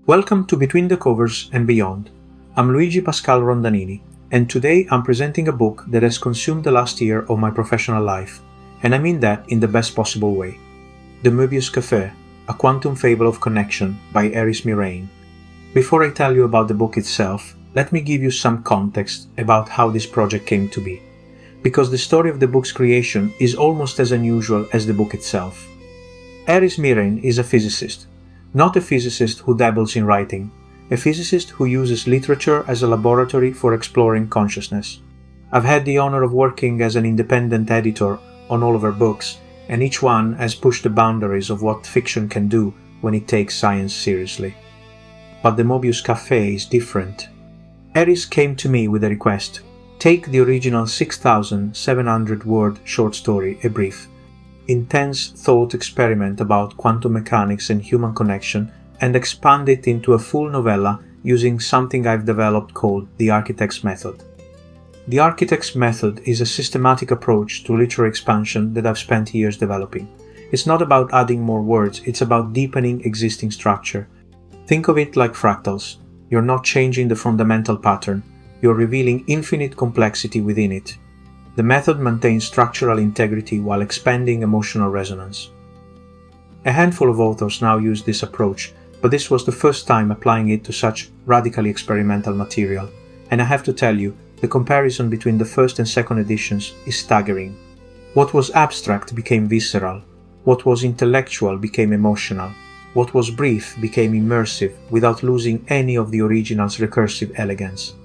Welcome to Between the Covers and Beyond. I'm Luigi Pascal Rondanini, and today I'm presenting a book that has consumed the last year of my professional life, and I mean that in the best possible way. The Möbius Café, A Quantum Fable of Connection by Eris Mirrane. Before I tell you about the book itself, let me give you some context about how this project came to be, because the story of the book's creation is almost as unusual as the book itself. Eris Mirrane is a physicist. Not a physicist who dabbles in writing, a physicist who uses literature as a laboratory for exploring consciousness. I've had the honor of working as an independent editor on all of her books, and each one has pushed the boundaries of what fiction can do when it takes science seriously. But the Möbius Café is different. Eris came to me with a request: take the original 6,700-word short story, A Brief, intense thought experiment about quantum mechanics and human connection, and expand it into a full novella using something I've developed called the architect's method. The architect's method is a systematic approach to literary expansion that I've spent years developing. It's not about adding more words, it's about deepening existing structure. Think of it like fractals. You're not changing the fundamental pattern, you're revealing infinite complexity within it. The method maintains structural integrity while expanding emotional resonance. A handful of authors now use this approach, but this was the first time applying it to such radically experimental material, and I have to tell you, the comparison between the first and second editions is staggering. What was abstract became visceral, what was intellectual became emotional, what was brief became immersive without losing any of the original's recursive elegance.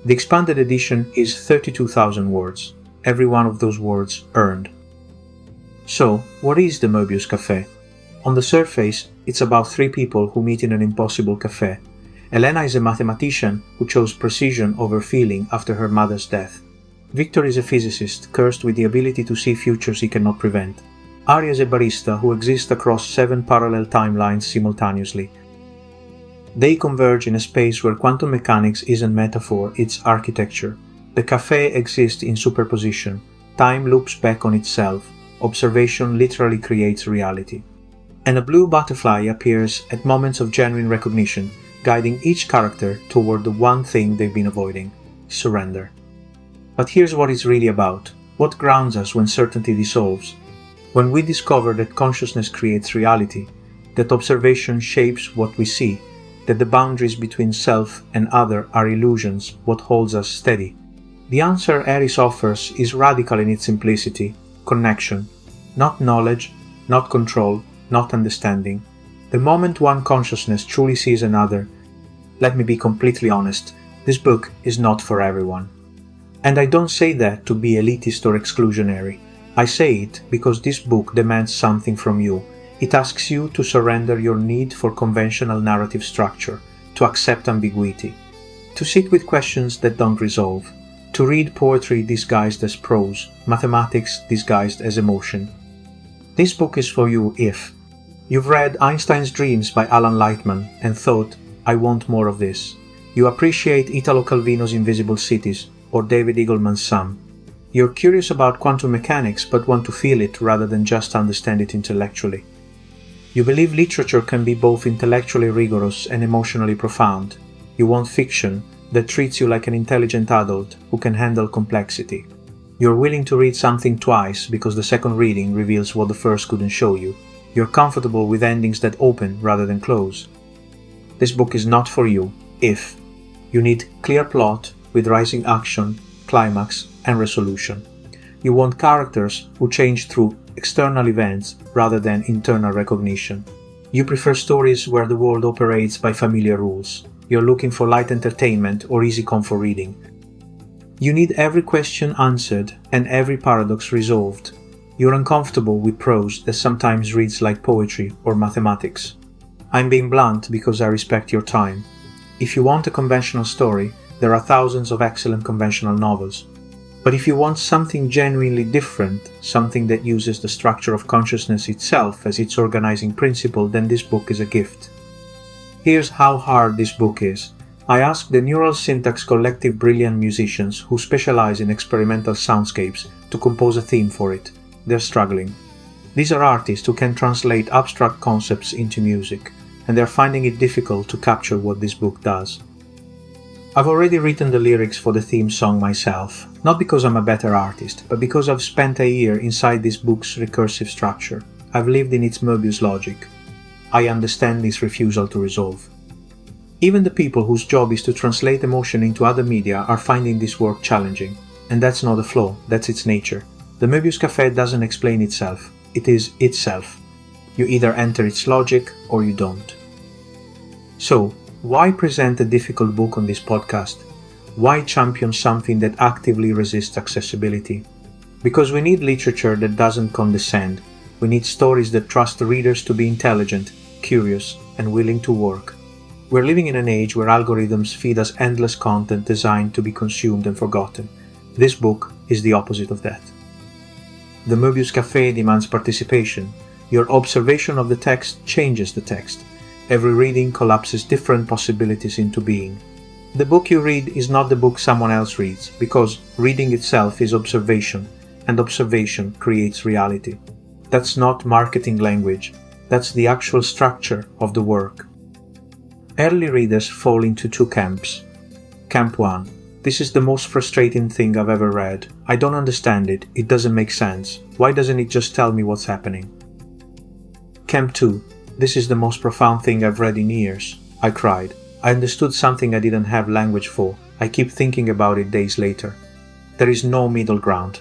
The expanded edition is 32,000 words. Every one of those words earned. So, what is the Möbius Café? On the surface, it's about three people who meet in an impossible café. Elena is a mathematician who chose precision over feeling after her mother's death. Victor is a physicist cursed with the ability to see futures he cannot prevent. Arya is a barista who exists across 7 parallel timelines simultaneously. They converge in a space where quantum mechanics isn't metaphor, it's architecture. The café exists in superposition. Time loops back on itself. Observation literally creates reality. And a blue butterfly appears at moments of genuine recognition, guiding each character toward the one thing they've been avoiding: surrender. But here's what it's really about. What grounds us when certainty dissolves? When we discover that consciousness creates reality, that observation shapes what we see, that the boundaries between self and other are illusions, what holds us steady. The answer Eris offers is radical in its simplicity: connection. Not knowledge, not control, not understanding. The moment one consciousness truly sees another, let me be completely honest, this book is not for everyone. And I don't say that to be elitist or exclusionary. I say it because this book demands something from you. It asks you to surrender your need for conventional narrative structure, to accept ambiguity, to sit with questions that don't resolve, to read poetry disguised as prose, mathematics disguised as emotion. This book is for you if you've read Einstein's Dreams by Alan Lightman and thought, I want more of this. You appreciate Italo Calvino's Invisible Cities or David Eagleman's Some. You're curious about quantum mechanics but want to feel it rather than just understand it intellectually. You believe literature can be both intellectually rigorous and emotionally profound. You want fiction that treats you like an intelligent adult who can handle complexity. You're willing to read something twice because the second reading reveals what the first couldn't show you. You're comfortable with endings that open rather than close. This book is not for you if you need clear plot with rising action, climax, and resolution. You want characters who change through external events rather than internal recognition. You prefer stories where the world operates by familiar rules. You're looking for light entertainment or easy comfort reading. You need every question answered and every paradox resolved. You're uncomfortable with prose that sometimes reads like poetry or mathematics. I'm being blunt because I respect your time. If you want a conventional story, there are thousands of excellent conventional novels. But if you want something genuinely different, something that uses the structure of consciousness itself as its organizing principle, then this book is a gift. Here's how hard this book is. I asked the Neural Syntax Collective brilliant musicians who specialize in experimental soundscapes to compose a theme for it. They're struggling. These are artists who can translate abstract concepts into music, and they're finding it difficult to capture what this book does. I've already written the lyrics for the theme song myself, not because I'm a better artist, but because I've spent a year inside this book's recursive structure. I've lived in its Möbius logic. I understand its refusal to resolve. Even the people whose job is to translate emotion into other media are finding this work challenging. And that's not a flaw, that's its nature. The Möbius Café doesn't explain itself, it is itself. You either enter its logic or you don't. So, why present a difficult book on this podcast? Why champion something that actively resists accessibility? Because we need literature that doesn't condescend. We need stories that trust readers to be intelligent, curious, and willing to work. We're living in an age where algorithms feed us endless content designed to be consumed and forgotten. This book is the opposite of that. The Möbius Café demands participation. Your observation of the text changes the text. Every reading collapses different possibilities into being. The book you read is not the book someone else reads, because reading itself is observation, and observation creates reality. That's not marketing language, that's the actual structure of the work. Early readers fall into two camps. Camp 1. This is the most frustrating thing I've ever read. I don't understand it, it doesn't make sense. Why doesn't it just tell me what's happening? Camp 2. This is the most profound thing I've read in years. I cried. I understood something I didn't have language for. I keep thinking about it days later. There is no middle ground.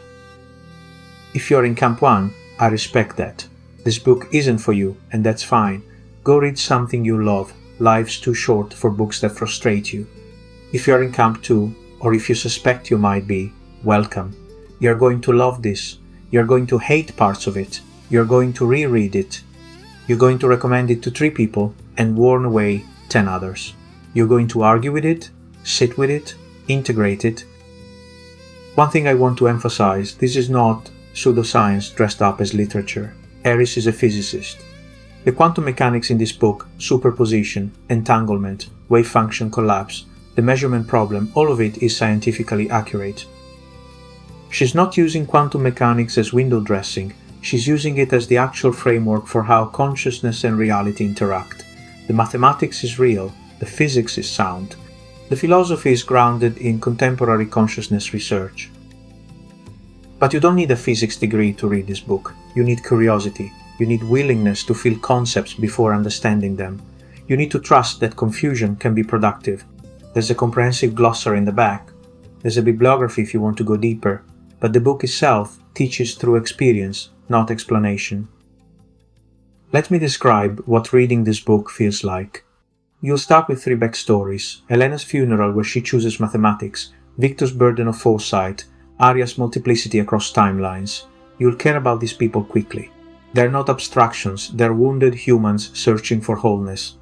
If you're in Camp 1, I respect that. This book isn't for you, and that's fine. Go read something you love. Life's too short for books that frustrate you. If you're in Camp 2, or if you suspect you might be, welcome. You're going to love this. You're going to hate parts of it. You're going to reread it. You're going to recommend it to 3 people and warn away 10 others. You're going to argue with it, sit with it, integrate it. One thing I want to emphasize, this is not pseudoscience dressed up as literature. Eris is a physicist. The quantum mechanics in this book, superposition, entanglement, wave function collapse, the measurement problem, all of it is scientifically accurate. She's not using quantum mechanics as window dressing. She's using it as the actual framework for how consciousness and reality interact. The mathematics is real, the physics is sound. The philosophy is grounded in contemporary consciousness research. But you don't need a physics degree to read this book. You need curiosity. You need willingness to feel concepts before understanding them. You need to trust that confusion can be productive. There's a comprehensive glossary in the back. There's a bibliography if you want to go deeper. But the book itself teaches through experience, not explanation. Let me describe what reading this book feels like. You'll start with 3 backstories: Elena's funeral where she chooses mathematics, Victor's burden of foresight, Aria's multiplicity across timelines. You'll care about these people quickly. They're not abstractions, they're wounded humans searching for wholeness.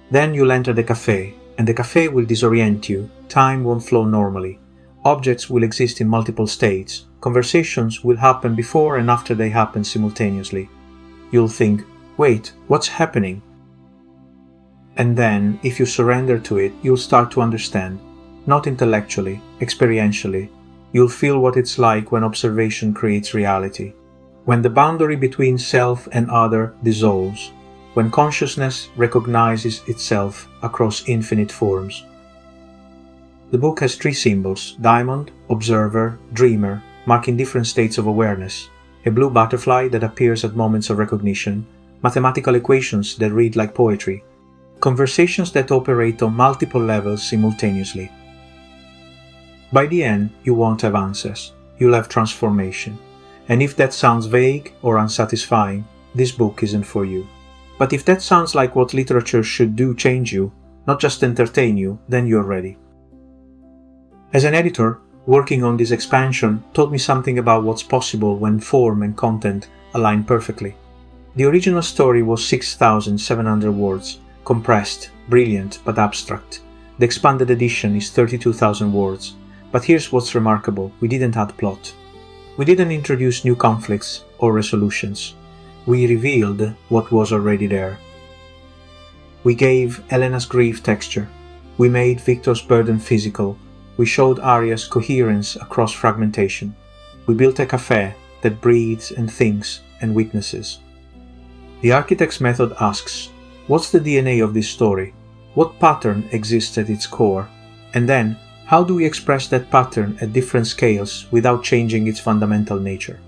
Then you'll enter the cafe, and the cafe will disorient you. Time won't flow normally. Objects will exist in multiple states. Conversations will happen before and after they happen simultaneously. You'll think, wait, what's happening? And then, if you surrender to it, you'll start to understand. Not intellectually, experientially. You'll feel what it's like when observation creates reality. When the boundary between self and other dissolves. When consciousness recognizes itself across infinite forms. The book has 3 symbols: diamond, observer, dreamer, marking different states of awareness, a blue butterfly that appears at moments of recognition, mathematical equations that read like poetry, conversations that operate on multiple levels simultaneously. By the end, you won't have answers, you'll have transformation. And if that sounds vague or unsatisfying, this book isn't for you. But if that sounds like what literature should do, change you, not just entertain you, then you're ready. As an editor, working on this expansion taught me something about what's possible when form and content align perfectly. The original story was 6,700 words, compressed, brilliant, but abstract. The expanded edition is 32,000 words. But here's what's remarkable: we didn't add plot. We didn't introduce new conflicts or resolutions. We revealed what was already there. We gave Elena's grief texture. We made Victor's burden physical. We showed Aria's coherence across fragmentation. We built a café that breathes and thinks and witnesses. The architect's method asks, What's the DNA of this story? What pattern exists at its core? And then, how do we express that pattern at different scales without changing its fundamental nature?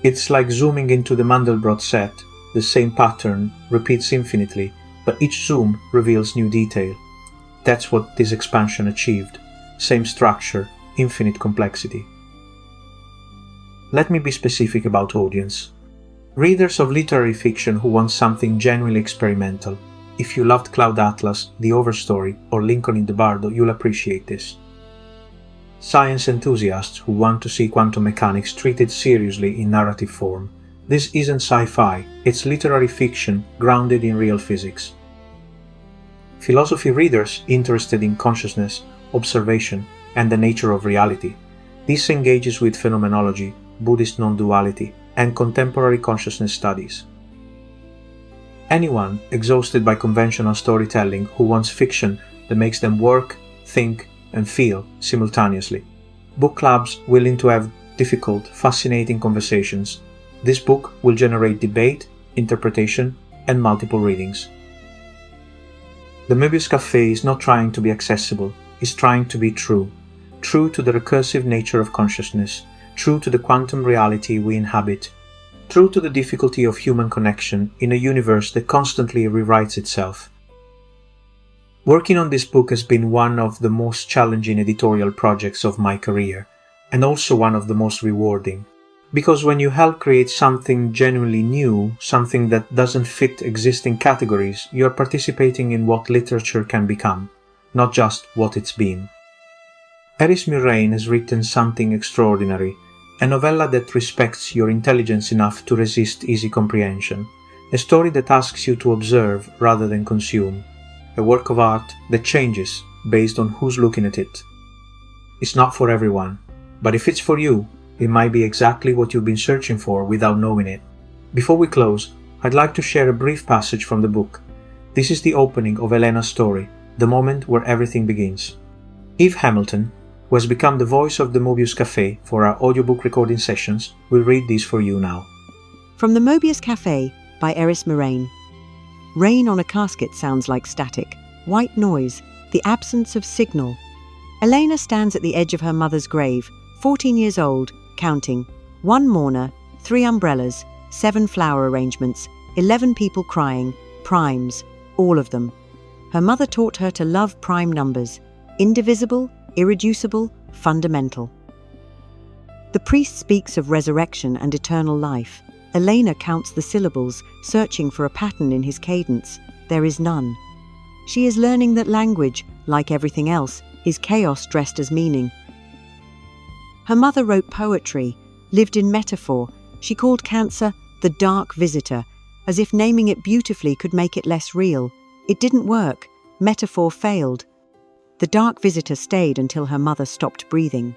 It's like zooming into the Mandelbrot set. The same pattern repeats infinitely, but each zoom reveals new detail. That's what this expansion achieved. Same structure, infinite complexity. Let me be specific about audience. Readers of literary fiction who want something genuinely experimental. If you loved Cloud Atlas, The Overstory, or Lincoln in the Bardo, you'll appreciate this. Science enthusiasts who want to see quantum mechanics treated seriously in narrative form. This isn't sci-fi, it's literary fiction grounded in real physics. Philosophy readers interested in consciousness, observation, and the nature of reality. This engages with phenomenology, Buddhist non-duality, and contemporary consciousness studies. Anyone exhausted by conventional storytelling who wants fiction that makes them work, think, and feel simultaneously. Book clubs willing to have difficult, fascinating conversations. This book will generate debate, interpretation, and multiple readings. The Möbius Café is not trying to be accessible, it's trying to be true. True to the recursive nature of consciousness, true to the quantum reality we inhabit, true to the difficulty of human connection in a universe that constantly rewrites itself. Working on this book has been one of the most challenging editorial projects of my career, and also one of the most rewarding. Because when you help create something genuinely new, something that doesn't fit existing categories, you're participating in what literature can become, not just what it's been. Eris Mirrane has written something extraordinary, a novella that respects your intelligence enough to resist easy comprehension, a story that asks you to observe rather than consume, a work of art that changes based on who's looking at it. It's not for everyone, but if it's for you, it might be exactly what you've been searching for without knowing it. Before we close, I'd like to share a brief passage from the book. This is the opening of Elena's story, the moment where everything begins. Eve Hamilton, who has become the voice of the Möbius Café for our audiobook recording sessions, will read these for you now. From the Möbius Café by Eris Mirrane. Rain on a casket sounds like static, white noise, the absence of signal. Elena stands at the edge of her mother's grave, 14 years old, counting. 1 mourner, 3 umbrellas, 7 flower arrangements, 11 people crying, primes, all of them. Her mother taught her to love prime numbers, indivisible, irreducible, fundamental. The priest speaks of resurrection and eternal life. Elena counts the syllables, searching for a pattern in his cadence. There is none. She is learning that language, like everything else, is chaos dressed as meaning. Her mother wrote poetry, lived in metaphor. She called cancer the dark visitor, as if naming it beautifully could make it less real. It didn't work. Metaphor failed. The dark visitor stayed until her mother stopped breathing.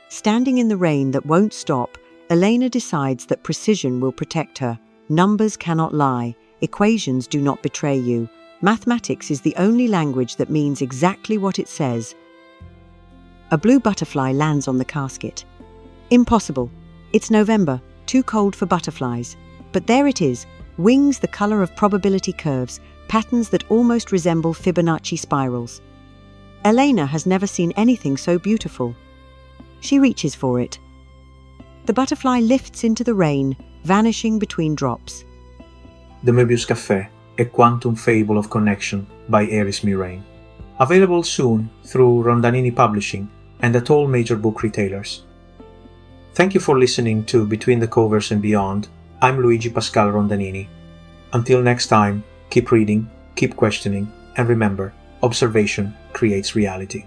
Standing in the rain that won't stop, Elena decides that precision will protect her. Numbers cannot lie. Equations do not betray you. Mathematics is the only language that means exactly what it says. A blue butterfly lands on the casket. Impossible. It's November, too cold for butterflies. But there it is, wings the color of probability curves, patterns that almost resemble Fibonacci spirals. Elena has never seen anything so beautiful. She reaches for it. The butterfly lifts into the rain, vanishing between drops. The Möbius Café, a quantum fable of connection by Eris Mirrane. Available soon through Rondanini Publishing and at all major book retailers. Thank you for listening to Between the Covers and Beyond. I'm Luigi Pascal Rondanini. Until next time, keep reading, keep questioning, and remember, observation creates reality.